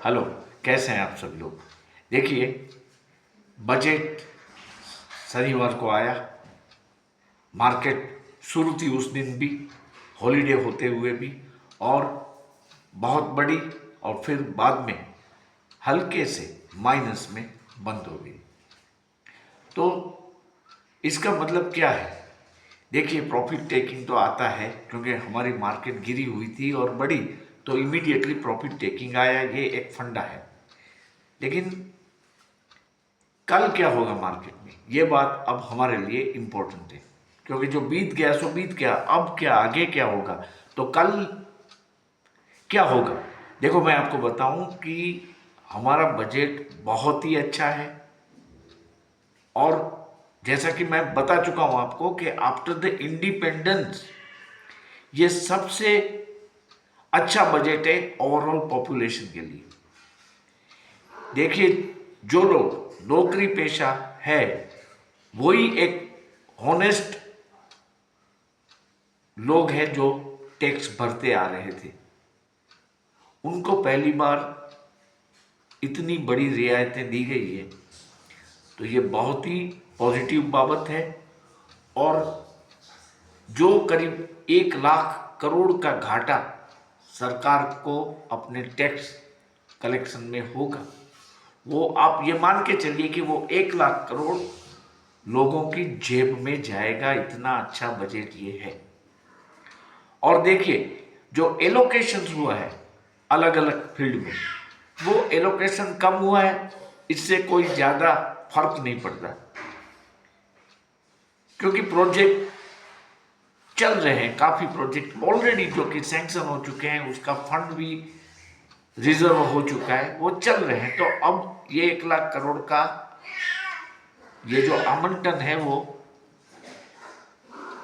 Hello. कैसे हैं आप सब लोग। देखिए, बजट शनिवार को आया। मार्केट शुरू थी उस दिन भी, हॉलीडे होते हुए भी, और बहुत बड़ी, और फिर बाद में हल्के से माइनस में बंद हो गई। तो इसका मतलब क्या है? देखिए, प्रॉफिट टेकिंग तो आता है, क्योंकि हमारी मार्केट गिरी हुई थी और बढ़ी, तो इमीडिएटली प्रॉफिट टेकिंग आया। ये एक फंडा है। लेकिन कल क्या होगा मार्केट में, ये बात अब हमारे लिए इम्पोर्टेंट है, क्योंकि जो बीत गया सो बीत गया। अब क्या, आगे क्या होगा, तो कल क्या होगा। देखो, मैं आपको बताऊं कि हमारा बजट बहुत ही अच्छा है, और जैसा कि मैं बता चुका हूं आपको कि आफ्टर द इंडिपेंडेंस ये सबसे अच्छा बजट है ओवरऑल पॉपुलेशन के लिए। देखिए, जो लोग नौकरी पेशा है, वही एक हॉनेस्ट लोग हैं जो टैक्स भरते आ रहे थे। उनको पहली बार इतनी बड़ी रियायतें दी गई है, तो ये बहुत ही पॉजिटिव बाबत है। और जो करीब 1 लाख करोड़ का घाटा सरकार को अपने टैक्स कलेक्शन में होगा, वो आप ये मान के चलिए कि वो 1 लाख करोड़ लोगों की जेब में जाएगा। इतना अच्छा बजट ये है। और देखिए, जो एलोकेशन हुआ है अलग अलग फील्ड में, वो एलोकेशन कम हुआ है, इससे कोई ज़्यादा फर्क नहीं पड़ता, क्योंकि प्रोजेक्ट चल रहे हैं। काफ़ी प्रोजेक्ट ऑलरेडी जो कि सैंक्शन हो चुके हैं, उसका फंड भी रिजर्व हो चुका है, वो चल रहे हैं। तो अब ये 1 लाख करोड़ का ये जो आवंटन है, वो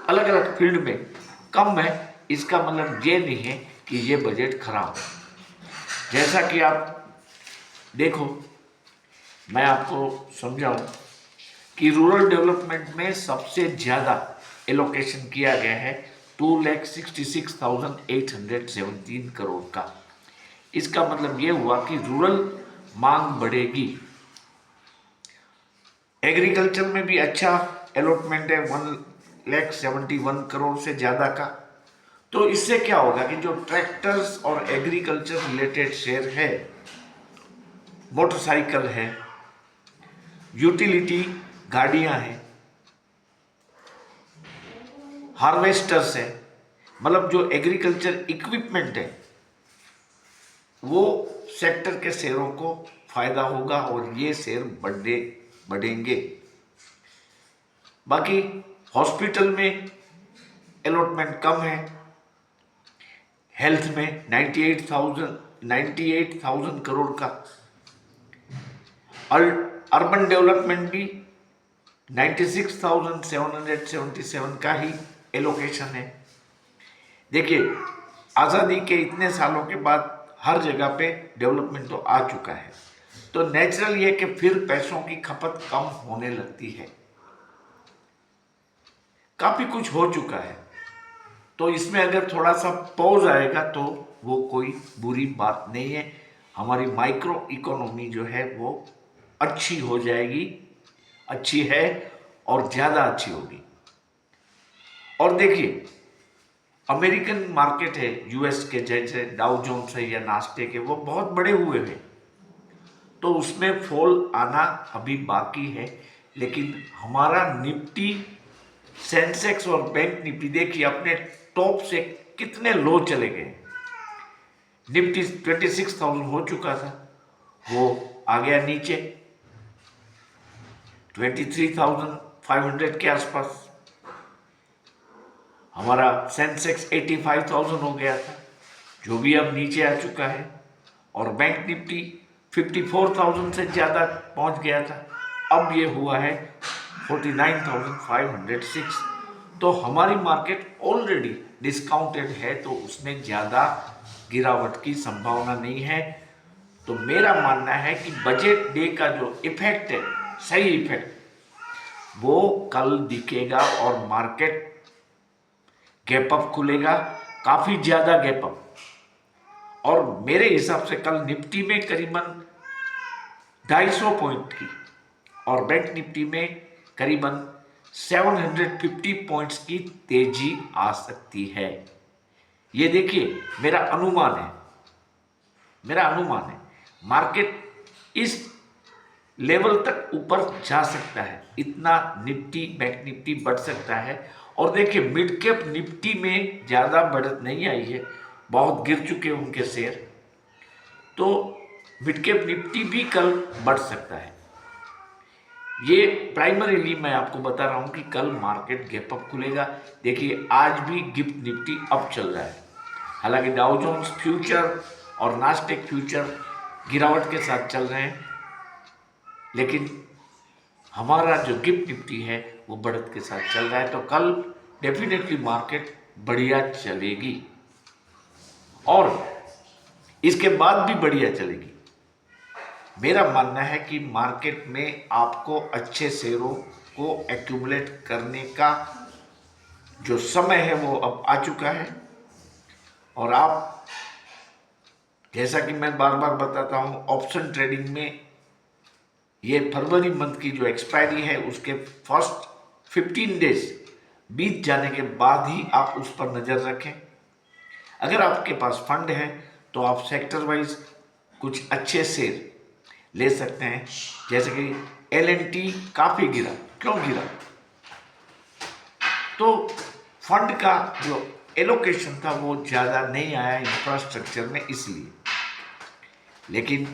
अलग अलग फील्ड में कम है। इसका मतलब ये नहीं है कि ये बजट खराब है। जैसा कि आप देखो, मैं आपको समझाऊं कि रूरल डेवलपमेंट में सबसे ज़्यादा एलोकेशन किया गया है 2,66,817 करोड़ का। इसका मतलब ये हुआ कि रूरल मांग बढ़ेगी। एग्रीकल्चर में भी अच्छा अलॉटमेंट है 1,71 करोड़ से ज़्यादा का। तो इससे क्या होगा कि जो ट्रैक्टर्स और एग्रीकल्चर रिलेटेड शेयर है, मोटरसाइकिल है, यूटिलिटी गाड़ियां हैं, हार्वेस्टर्स है, मतलब जो एग्रीकल्चर इक्विपमेंट है, वो सेक्टर के शेयरों को फायदा होगा और ये शेयर बढ़ेंगे। बाकी हॉस्पिटल में अलॉटमेंट कम है। हेल्थ में 98,000 करोड़ का। अर्बन डेवलपमेंट भी 96,777 का ही एलोकेशन है। देखिए, आज़ादी के इतने सालों के बाद हर जगह पे डेवलपमेंट तो आ चुका है, तो नेचुरल ये कि फिर पैसों की खपत कम होने लगती है। काफ़ी कुछ हो चुका है, तो इसमें अगर थोड़ा सा पॉज आएगा तो वो कोई बुरी बात नहीं है। हमारी माइक्रो इकोनॉमी जो है वो अच्छी हो जाएगी, अच्छी है और ज़्यादा अच्छी होगी। और देखिए, अमेरिकन मार्केट है, यूएस के जैसे डाउ जोन्स है या नास्टे के, वो बहुत बड़े हुए हैं, तो उसमें फॉल आना अभी बाकी है। लेकिन हमारा निफ्टी, सेंसेक्स और बैंक निफ्टी देखिए अपने टॉप से कितने लो चले गए। निफ्टी 26,000 हो चुका था, वो आ गया नीचे 23,500 के आसपास। हमारा सेंसेक्स 85,000 हो गया था, जो भी अब नीचे आ चुका है। और बैंक निफ्टी 54,000 से ज़्यादा पहुंच गया था, अब ये हुआ है 49,506। तो हमारी मार्केट ऑलरेडी डिस्काउंटेड है, तो उसमें ज़्यादा गिरावट की संभावना नहीं है। तो मेरा मानना है कि बजट डे का जो इफेक्ट है, सही इफेक्ट, वो कल दिखेगा और मार्केट गैप अप खुलेगा, काफ़ी ज़्यादा गैप अप। और मेरे हिसाब से कल निफ्टी में करीबन 250 पॉइंट की और बैंक निफ्टी में करीबन 750 पॉइंट्स की तेजी आ सकती है। ये देखिए मेरा अनुमान है, मार्केट इस लेवल तक ऊपर जा सकता है, इतना निफ्टी बैंक निफ्टी बढ़ सकता है। और देखिए मिड कैप निफ्टी में ज़्यादा बढ़त नहीं आई है, बहुत गिर चुके हैं उनके शेयर, तो मिड कैप निफ्टी भी कल बढ़ सकता है। ये प्राइमरीली मैं आपको बता रहा हूं कि कल मार्केट गैप अप खुलेगा। देखिए आज भी गिफ्ट निफ्टी अप चल रहा है, हालांकि डाउ जोन्स फ्यूचर और नास्टेक फ्यूचर गिरावट के साथ चल रहे हैं, लेकिन हमारा जो गिफ्ट निफ्टी है वो बढ़त के साथ चल रहा है। तो कल डेफिनेटली मार्केट बढ़िया चलेगी और इसके बाद भी बढ़िया चलेगी। मेरा मानना है कि मार्केट में आपको अच्छे शेयरों को एक्यूमुलेट करने का जो समय है वो अब आ चुका है। और आप, जैसा कि मैं बार बार बताता हूं, ऑप्शन ट्रेडिंग में ये फरवरी मंथ की जो एक्सपायरी है उसके फर्स्ट 15 डेज बीत जाने के बाद ही आप उस पर नज़र रखें। अगर आपके पास फंड है तो आप सेक्टर वाइज कुछ अच्छे शेयर ले सकते हैं। जैसे कि L&T काफ़ी गिरा, क्यों गिरा? तो फंड का जो एलोकेशन था वो ज़्यादा नहीं आया इंफ्रास्ट्रक्चर में, इसलिए। लेकिन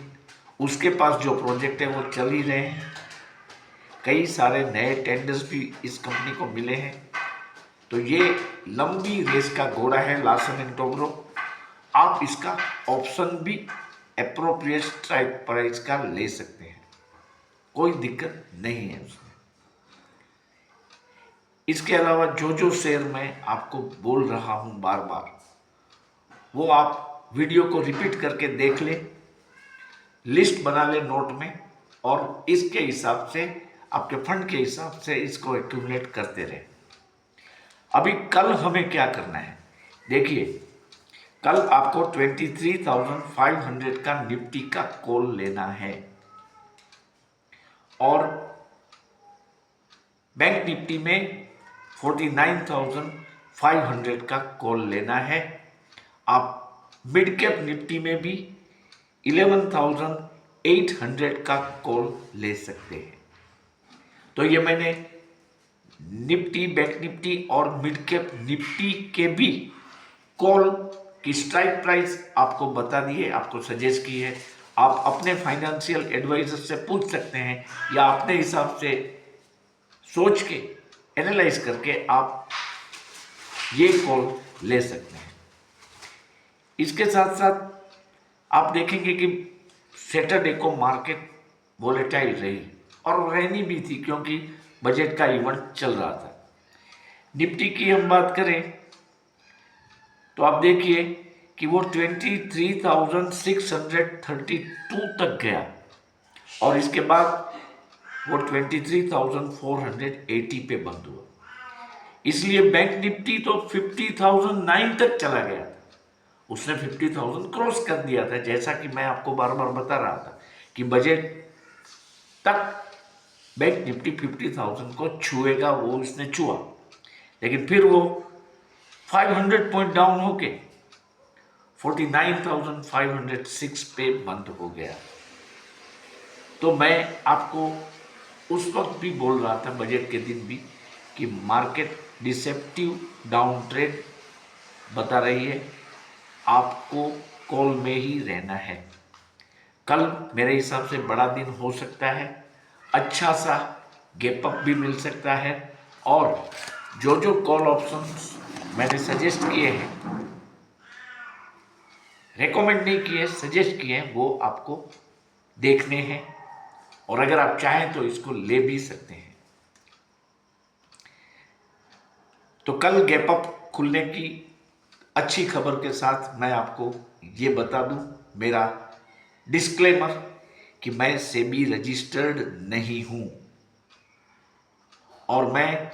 उसके पास जो प्रोजेक्ट है वो चल ही रहे हैं, कई सारे नए टेंडर्स भी इस कंपनी को मिले हैं। तो ये लंबी रेस का घोड़ा है लार्सन एंड टोब्रो। आप इसका ऑप्शन भी एप्रोप्रिएट स्ट्राइक प्राइस का ले सकते हैं, कोई दिक्कत नहीं है उसमें। इसके अलावा जो जो शेयर मैं आपको बोल रहा हूं बार बार, वो आप वीडियो को रिपीट करके देख ले, लिस्ट बना ले नोट में, और इसके हिसाब से आपके फंड के हिसाब से इसको एक्यूमुलेट करते रहे। अभी कल हमें क्या करना है, देखिए कल आपको 23,500 का निफ्टी का कॉल लेना है और बैंक निफ्टी में 49,500 का कॉल लेना है। आप मिड कैप निफ्टी में भी 11,800 का कॉल ले सकते हैं। तो ये मैंने निफ्टी, बैंक निफ्टी और मिड कैप निफ्टी के भी कॉल की स्ट्राइक प्राइस आपको बता दी है, आपको सजेस्ट की है। आप अपने फाइनेंशियल एडवाइजर से पूछ सकते हैं या अपने हिसाब से सोच के एनालाइज करके आप ये कॉल ले सकते हैं। इसके साथ साथ आप देखेंगे कि सैटरडे को मार्केट वोलेटाइल रही और रहनी भी थी, क्योंकि बजट का इवेंट चल रहा था। निफ्टी की हम बात करें तो आप देखिए कि वो 23,632 तक गया और इसके बाद वो 23,480 पे बंद हुआ। इसलिए बैंक निफ्टी तो 50,009 तक चला गया था, उसने 50,000 क्रॉस कर दिया था। जैसा कि मैं आपको बार बार बता रहा था कि बजट तक बैंक निफ्टी 50,000 को छुएगा, वो इसने छुआ, लेकिन फिर वो 500 पॉइंट डाउन होके 49,506 पे बंद हो गया। तो मैं आपको उस वक्त भी बोल रहा था, बजट के दिन भी, कि मार्केट डिसेप्टिव डाउन ट्रेंड बता रही है, आपको कॉल में ही रहना है। कल मेरे हिसाब से बड़ा दिन हो सकता है, अच्छा सा गैप अप भी मिल सकता है, और जो जो कॉल ऑप्शंस मैंने सजेस्ट किए हैं, रेकमेंड नहीं किए, सजेस्ट किए हैं, वो आपको देखने हैं और अगर आप चाहें तो इसको ले भी सकते हैं। तो कल गैप अप खुलने की अच्छी खबर के साथ मैं आपको ये बता दूं, मेरा डिस्क्लेमर, कि मैं सेबी रजिस्टर्ड नहीं हूं और मैं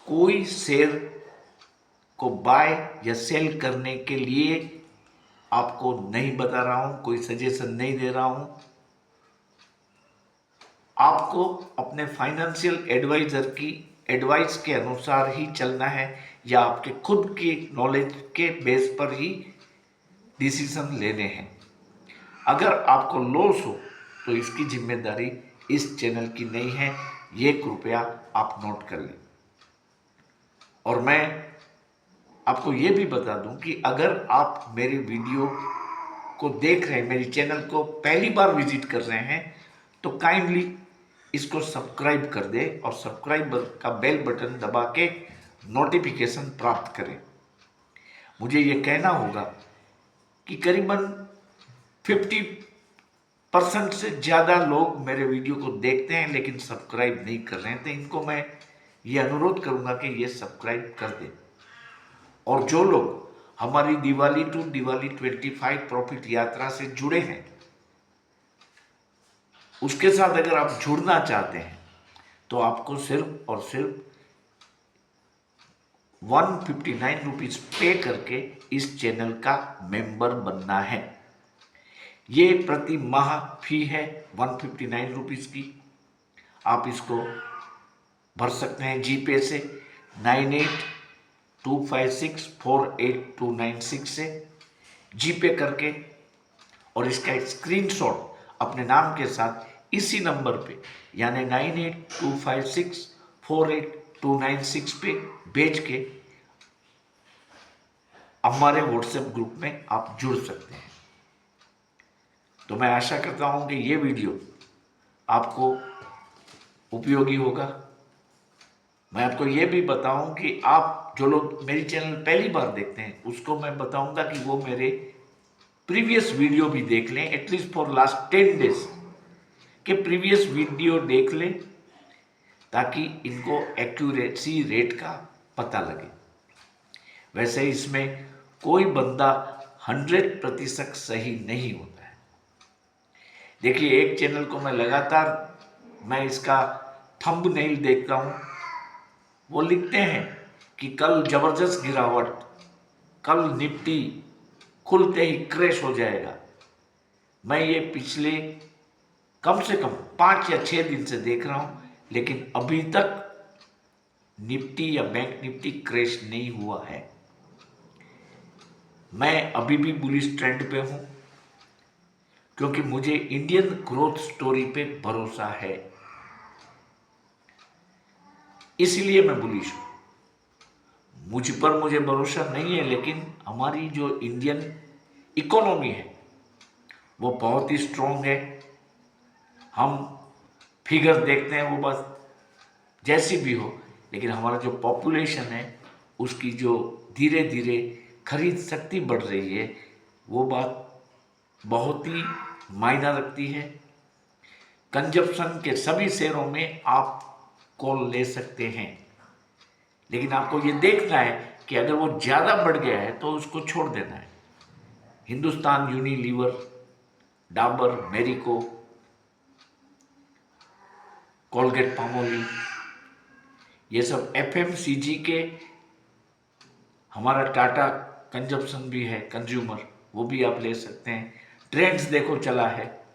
कोई शेयर को बाय या सेल करने के लिए आपको नहीं बता रहा हूं, कोई सजेशन नहीं दे रहा हूं। आपको अपने फाइनेंशियल एडवाइजर की एडवाइस के अनुसार ही चलना है या आपके खुद की नॉलेज के बेस पर ही डिसीजन लेने हैं। अगर आपको लॉस हो तो इसकी जिम्मेदारी इस चैनल की नहीं है, ये कृपया आप नोट कर लें। और मैं आपको ये भी बता दूं कि अगर आप मेरी वीडियो को देख रहे हैं, मेरी चैनल को पहली बार विजिट कर रहे हैं, तो काइंडली इसको सब्सक्राइब कर दें और सब्सक्राइब का बेल बटन दबा के नोटिफिकेशन प्राप्त करें। मुझे ये कहना होगा कि करीबन 50% से ज़्यादा लोग मेरे वीडियो को देखते हैं लेकिन सब्सक्राइब नहीं कर रहे हैं, तो इनको मैं ये अनुरोध करूंगा कि ये सब्सक्राइब कर दें। और जो लोग हमारी दिवाली टू दिवाली 25 प्रॉफिट यात्रा से जुड़े हैं, उसके साथ अगर आप जुड़ना चाहते हैं तो आपको सिर्फ और सिर्फ 159 रुपीज पे करके इस चैनल का मेंबर बनना है। ये प्रति माह फी है 159 रुपीज की। आप इसको भर सकते हैं जीपे से 9825648296 से जीपे करके, और इसका एक स्क्रीनशॉट अपने नाम के साथ इसी नंबर पे यानी 9825648296 पे भेज के हमारे व्हाट्सएप ग्रुप में आप जुड़ सकते हैं। तो मैं आशा करता हूं कि ये वीडियो आपको उपयोगी होगा। मैं आपको ये भी बताऊं कि आप जो लोग मेरी चैनल पहली बार देखते हैं उसको मैं बताऊंगा कि वो मेरे प्रीवियस वीडियो भी देख लें, एटलीस्ट फॉर लास्ट 10 डेज के प्रीवियस वीडियो देख लें, ताकि इनको एक्यूरेसी रेट का पता लगे। वैसे इसमें कोई बंदा 100% सही नहीं होता है। देखिए, एक चैनल को मैं लगातार मैं इसका थंबनेल देखता हूं, वो लिखते हैं कि कल जबरदस्त गिरावट, कल निफ्टी खुलते ही क्रैश हो जाएगा। मैं ये पिछले कम से कम 5 या 6 दिन से देख रहा हूं, लेकिन अभी तक निफ्टी या बैंक निफ्टी क्रैश नहीं हुआ है। मैं अभी भी बुलिश ट्रेंड पे हूं, क्योंकि मुझे इंडियन ग्रोथ स्टोरी पे भरोसा है, इसलिए मैं बुलिश हूं। मुझ पर मुझे भरोसा नहीं है, लेकिन हमारी जो इंडियन इकोनॉमी है वो बहुत ही स्ट्रॉन्ग है। हम फिगर देखते हैं वो बस जैसी भी हो, लेकिन हमारा जो पॉपुलेशन है उसकी जो धीरे धीरे खरीद शक्ति बढ़ रही है, वो बात बहुत ही मायना रखती है। कंजप्शन के सभी शेयरों में आप कॉल ले सकते हैं, लेकिन आपको ये देखना है कि अगर वो ज़्यादा बढ़ गया है तो उसको छोड़ देना है। Hindustan Unilever, Dabur, Marico, Colgate Palmolive, ये सब एफएमसीजी के, हमारा टाटा कंजप्शन भी है कंज्यूमर, वो भी आप ले सकते हैं। ट्रेंड्स देखो चला है,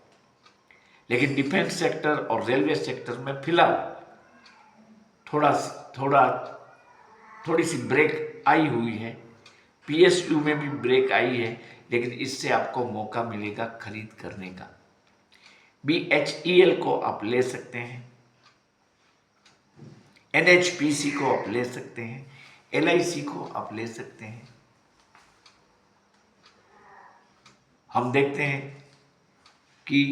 लेकिन डिफेंस सेक्टर और रेलवे सेक्टर में फिलहाल थोड़ी सी ब्रेक आई हुई है। पीएसयू में भी ब्रेक आई है, लेकिन इससे आपको मौका मिलेगा खरीद करने का। BHEL को आप ले सकते हैं, NHPC को आप ले सकते हैं, LIC को आप ले सकते हैं। हम देखते हैं कि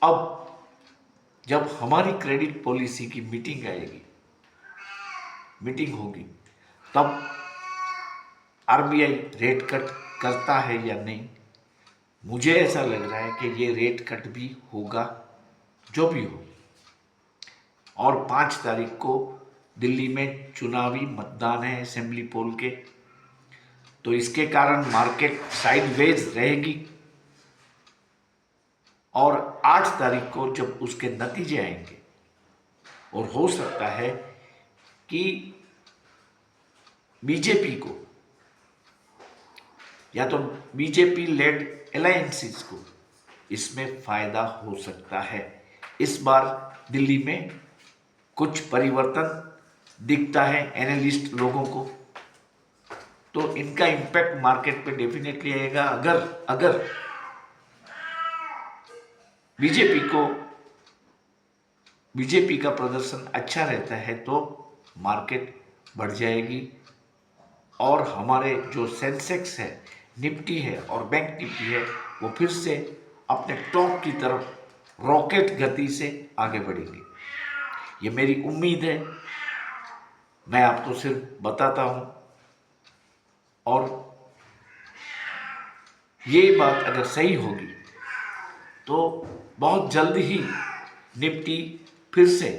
अब जब हमारी क्रेडिट पॉलिसी की मीटिंग होगी, तब RBI रेट कट करता है या नहीं। मुझे ऐसा लग रहा है कि ये रेट कट भी होगा, जो भी हो। और 5 तारीख को दिल्ली में चुनावी मतदान है असेंबली पोल के, तो इसके कारण मार्केट साइडवेज रहेगी। और 8 तारीख को जब उसके नतीजे आएंगे, और हो सकता है कि बीजेपी को या तो बीजेपी लेड अलायंसेस को इसमें फायदा हो सकता है। इस बार दिल्ली में कुछ परिवर्तन दिखता है एनालिस्ट लोगों को, तो इनका इम्पैक्ट मार्केट पे डेफिनेटली आएगा। अगर बीजेपी का प्रदर्शन अच्छा रहता है तो मार्केट बढ़ जाएगी और हमारे जो सेंसेक्स है, निफ्टी है और बैंक निफ्टी है, वो फिर से अपने टॉप की तरफ रॉकेट गति से आगे बढ़ेंगे। ये मेरी उम्मीद है, मैं आपको सिर्फ बताता हूँ। और ये बात अगर सही होगी तो बहुत जल्द ही निफ्टी फिर से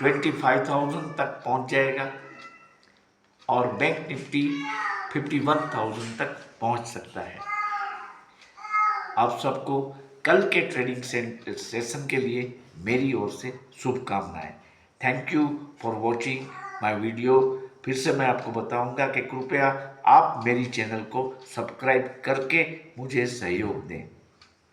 25,000 तक पहुंच जाएगा और बैंक निफ्टी 51,000 तक पहुंच सकता है। आप सबको कल के ट्रेडिंग सेशन के लिए मेरी ओर से शुभकामनाएं। Thank you for watching my video. फिर से मैं आपको बताऊंगा कि कृपया आप मेरी चैनल को सब्सक्राइब करके मुझे सहयोग दें।